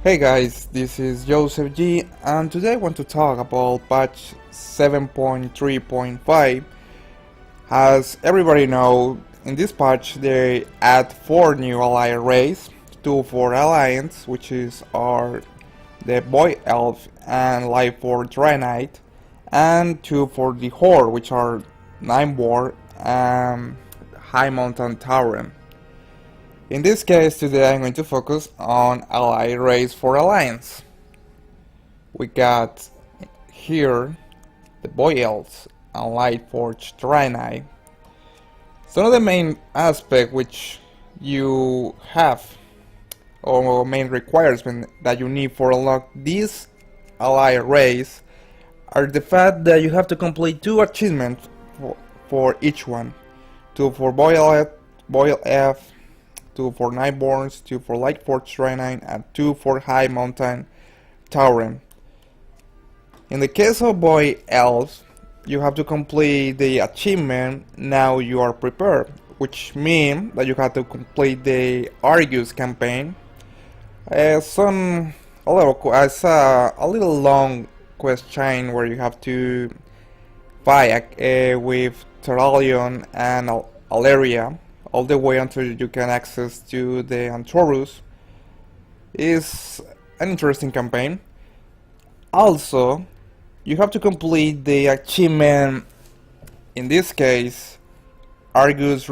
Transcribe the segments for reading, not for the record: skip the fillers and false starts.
Hey guys, this is Joseph G, and today I want to talk about patch 7.3.5. As everybody know, in this patch they add 4 new ally arrays, 2 for Alliance, which are the Boy Elf and Lightforged Draenei, and 2 for the Horde, which are Nimewar and High Mountain Tauren. In this case, today I'm going to focus on ally arrays for Alliance. We got here the Boy Elves and Lightforged Draenei. Some of the main aspects which you have, or main requirements that you need for unlock these ally arrays, are the fact that you have to complete 2 achievements for each one. 2 for Boy Elf, 2 for Nightborns, 2 for Lightforged Draenei, and 2 for High Mountain Tauren. In the case of Boy Elves, you have to complete the achievement Now You Are Prepared, which means that you have to complete the Argus campaign. It's a little long quest chain where you have to fight with Terralion and Alleria all the way until you can access to the Antorus. Is an interesting campaign. Also, you have to complete the achievement, in this case, Argusian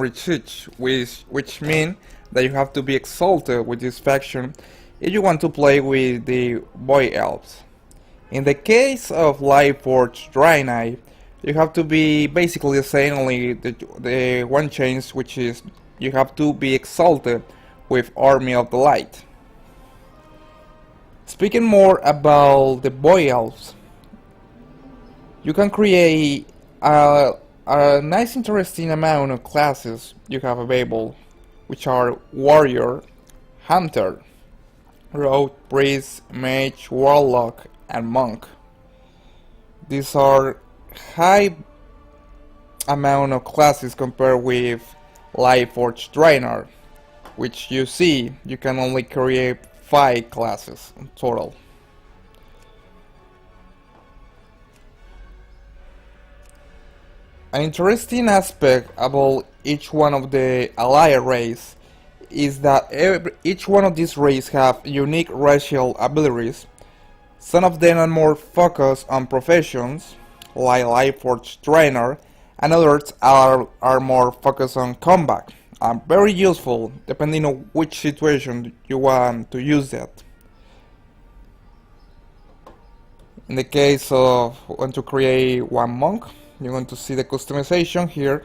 Research, which means that you have to be exalted with this faction if you want to play with the Boy Elves. In the case of Lightforged Draenei, you have to be basically the same, only the one change, which is you have to be exalted with Army of the Light. Speaking more about the Boy Elves, you can create a nice interesting amount of classes you have available, which are Warrior, Hunter, Rogue, Priest, Mage, Warlock, and Monk. These are high amount of classes compared with Lightforged Draenei, which you see you can only create 5 classes in total. An interesting aspect about each one of the ally arrays is that each one of these races have unique racial abilities. Some of them are more focused on professions, like Lightforged Draenei, and others are more focused on combat, and very useful depending on which situation you want to use that. In the case of want to create one monk, you're going to see the customization here.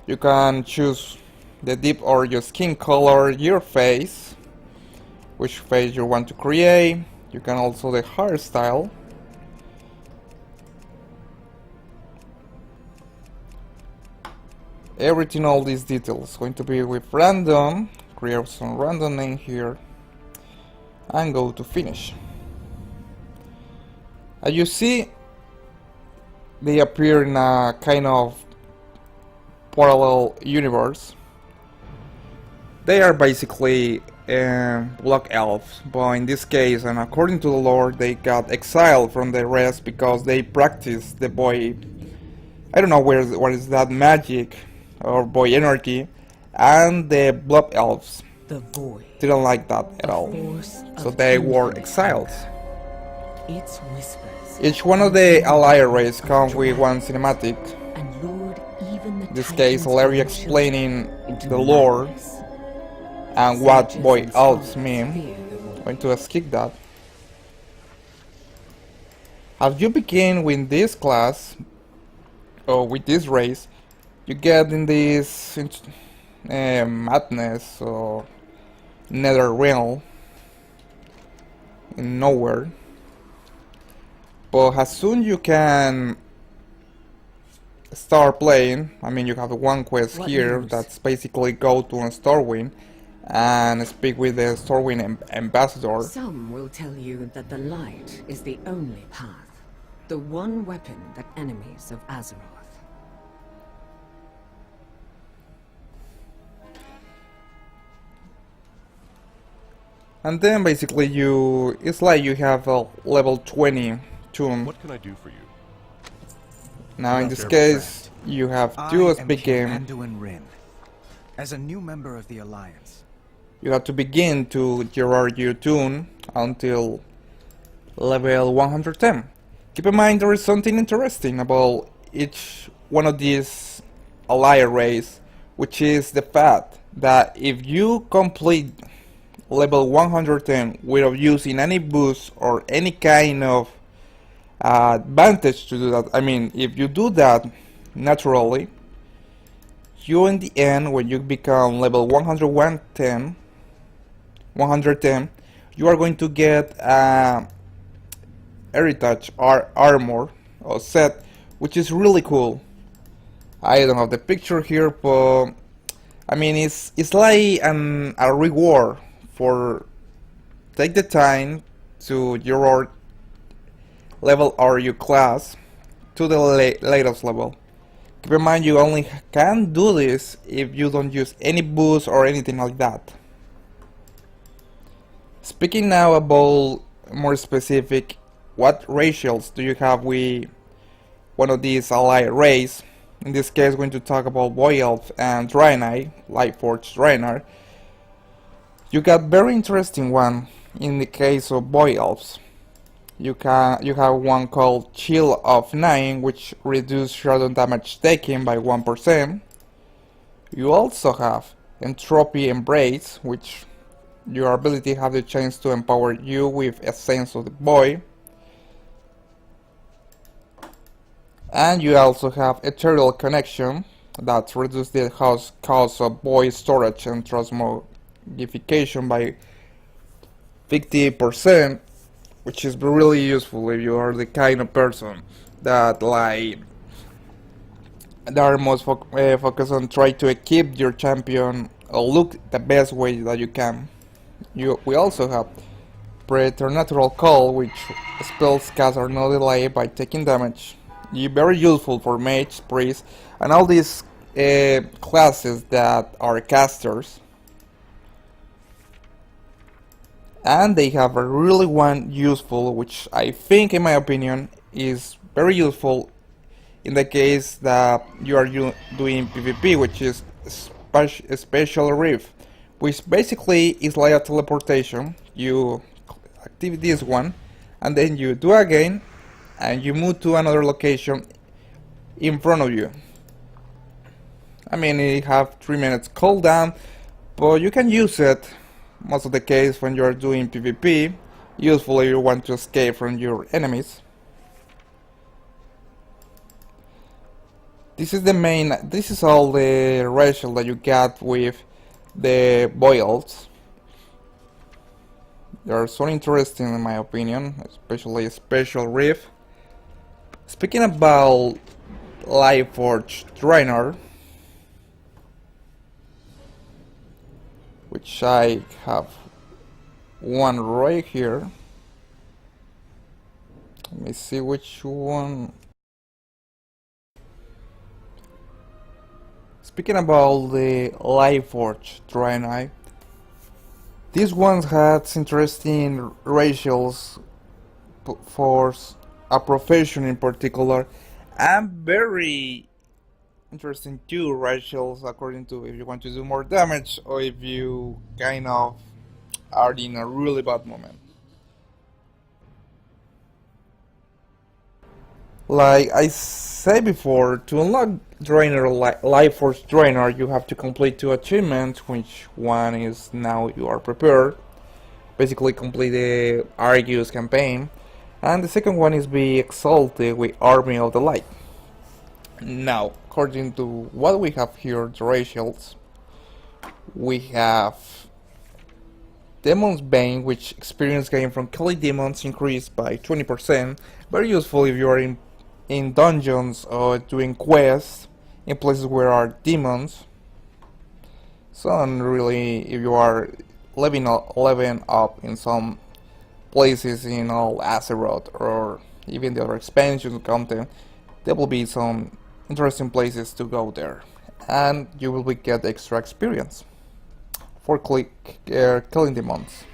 You can choose the dip or your skin color, your face, which face you want to create. You can also the hairstyle. Everything, all these details going to be with random. Create some random name here and go to finish. As you see, they appear in a kind of parallel universe. They are basically block elves, but in this case, and according to the lore, they got exiled from the rest because they practiced the boy. I don't know what is that magic or boy energy, and the blood elves didn't like that at all, so they were exiled. Its whispers. Each one of the ally arrays comes with one cinematic. And Lord, even the In this case, Larry explaining the lore and what boy elves mean. I'm going to skip that. As you begin with this class, or with this race, you get in this madness or nether realm in nowhere. But as soon you can start playing, I mean, you have one quest here that's basically go to a Stormwind and speak with the Stormwind ambassador. Some will tell you that the light is the only path, the one weapon that enemies of Azeroth. And then basically it's like you have a level 20 toon. What can I do for you? Now in this case, you have to begin. Anduin Rin. As a new member of the Alliance, You have to begin to Gerard your toon until level 110. Keep in mind there is something interesting about each one of these ally arrays, which is the fact that if you complete level 110 without using any boost or any kind of advantage to do that, I mean, if you do that naturally, you in the end, when you become level 110, you are going to get heritage armor or set, which is really cool. I don't have the picture here, but I mean it's like a reward for take the time to your level or your class to the latest level. Keep in mind you only can do this if you don't use any boost or anything like that. Speaking now about more specific, what ratios do you have with one of these ally arrays? In this case, we're going to talk about Boy Elf and Draenei, Lightforged Draenei. You got very interesting one in the case of Boy Elves. You have one called Chill of 9, which reduces shadow damage taken by 1%. You also have Entropy Embrace, which your ability have the chance to empower you with a sense of the void. And you also have Ethereal Connection, that reduces the cost of void storage and transmogrification by 50%, which is really useful if you are the kind of person that are most focused on trying to equip your champion or look the best way that you can. We also have Preternatural Call, which spells cast are not delayed by taking damage. Very useful for mage, priest, and all these classes that are casters. And they have a really one useful, which I think in my opinion is very useful in the case that you are doing PvP, which is Special Rift, which basically is like a teleportation. You activate this one and then you do again and you move to another location in front of you. I mean, it have 3 minutes cooldown, but you can use it most of the case when you are doing PvP, useful if you want to escape from your enemies. This is all the ratio that you get with the boils. They are so interesting in my opinion, especially Special Rift. Speaking about Lightforged Draenei, which I have one right here. Let me see which one. Speaking about the Lightforged Draenei, these ones had interesting ratios for a profession in particular, and very interesting too ratios according to if you want to do more damage or if you kind of are in a really bad moment. Like I said before, to unlock Lightforged Draenei, you have to complete 2 achievements, which one is now you are prepared. Basically complete the Argus campaign. And the second one is be exalted with Army of the Light. Now, according to what we have here, the ratios, we have Demon's Bane, which experience gain from killing demons increased by 20%. Very useful if you are in dungeons or doing quests in places where are demons. So really, if you are living up in some places in all Azeroth or even the other expansion content, there will be some interesting places to go there, and you will get extra experience for killing demons.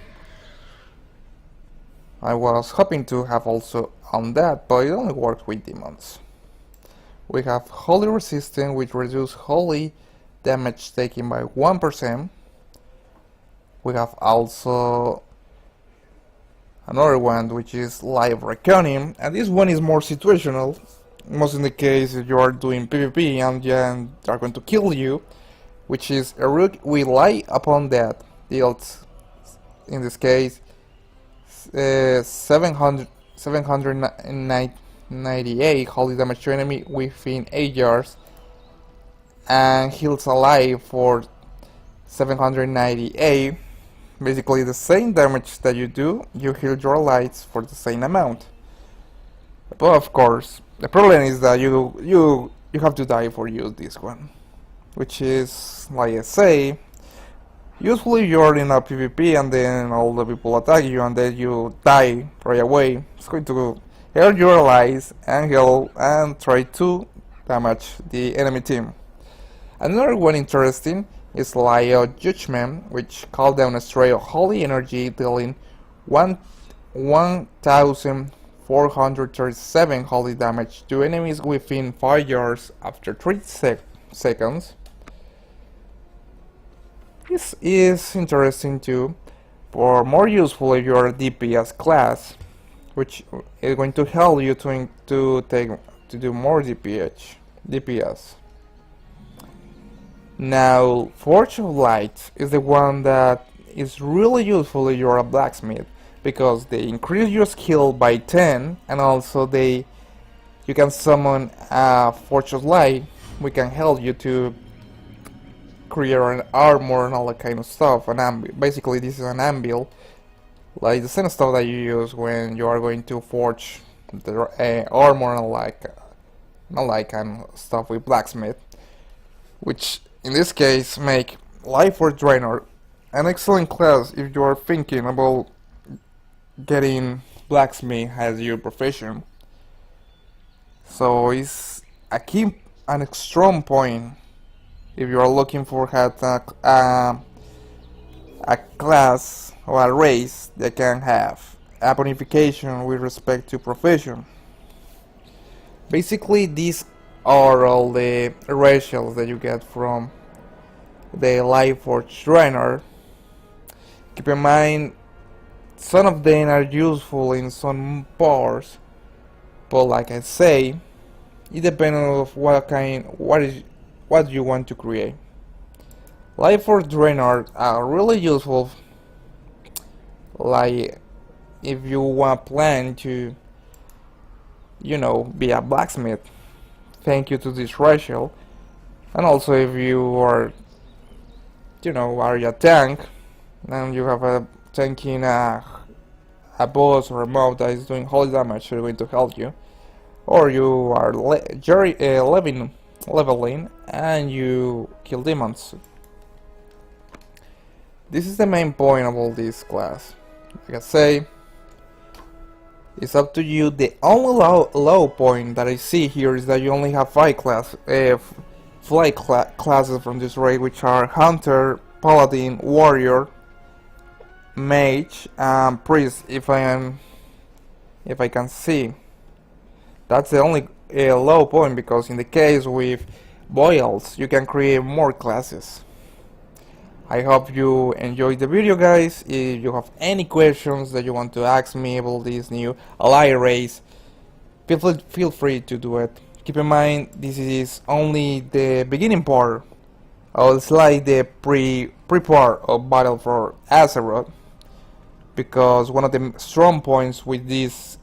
I was hoping to have also on that, but it only works with demons. We have Holy Resistance, which reduces holy damage taken by 1%. We have also another one, which is Live Reckoning, and this one is more situational. Most in the case if you are doing PvP and then they are going to kill you, which is a root we lie upon that deals, in this case, 798 holy damage to enemy within 8 yards, and heals alive for 798. Basically the same damage that you do, you heal your allies for the same amount. But of course, the problem is that you have to die for use this one, which is, like I say, usually you're in a PvP and then all the people attack you and then you die right away. It's going to hurt your allies and heal and try to damage the enemy team. Another one interesting is Light Judgment, which calls down a stray of holy energy, dealing 1437 holy damage to enemies within 5 yards after 3 seconds. This is interesting too, for more useful if you are a DPS class, which is going to help you to do more DPS. Now, Forge of Light is the one that is really useful if you're a blacksmith, because they increase your skill by 10, and also you can summon a Forge of Light, which can help you to create an armor and all that kind of stuff. Basically, this is an anvil, like the same stuff that you use when you are going to forge the armor and and stuff with blacksmith, which in this case make Lightforged Draeneis an excellent class if you are thinking about getting blacksmith as your profession. So it's a key and a strong point if you are looking for a class or a race that can have a bonification with respect to profession. Basically, these are all the ratios that you get from the Lightforged Draenei. Keep in mind, some of them are useful in some parts, but like I say, it depends on what you want to create. Lightforged Draenei are really useful, like if you want plan to, be a blacksmith. Thank you to this ratio, and also if you are, are a tank, and you have a tanking a boss or a mob that is doing holy damage, they're going to help you, or you are leveling and you kill demons. This is the main point of all this class. Like I say, it's up to you. The only low point that I see here is that you only have 5 classes from this raid, which are Hunter, Paladin, Warrior, Mage, and Priest. If I can see, that's the only low point, because in the case with Boils, you can create more classes. I hope you enjoyed the video, guys. If you have any questions that you want to ask me about this new ally race, feel free to do it. Keep in mind, this is only the beginning part, or it's like the pre-part of Battle for Azeroth, because one of the strong points with this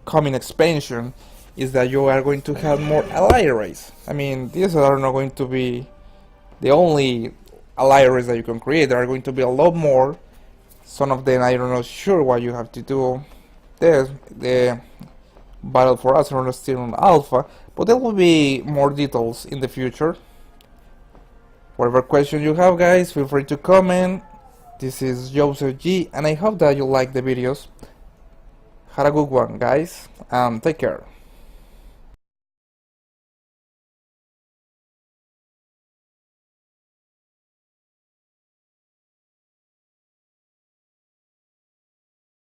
coming expansion is that you are going to have more ally race. I mean, these are not going to be the only ally race that you can create. There are going to be a lot more. Some of them I'm not sure what you have to do. There's the Battle for Azeroth is still in alpha, but there will be more details in the future. Whatever question you have, guys, feel free to comment. This is Joseph G, and I hope that you like the videos. Have a good one, guys, and take care.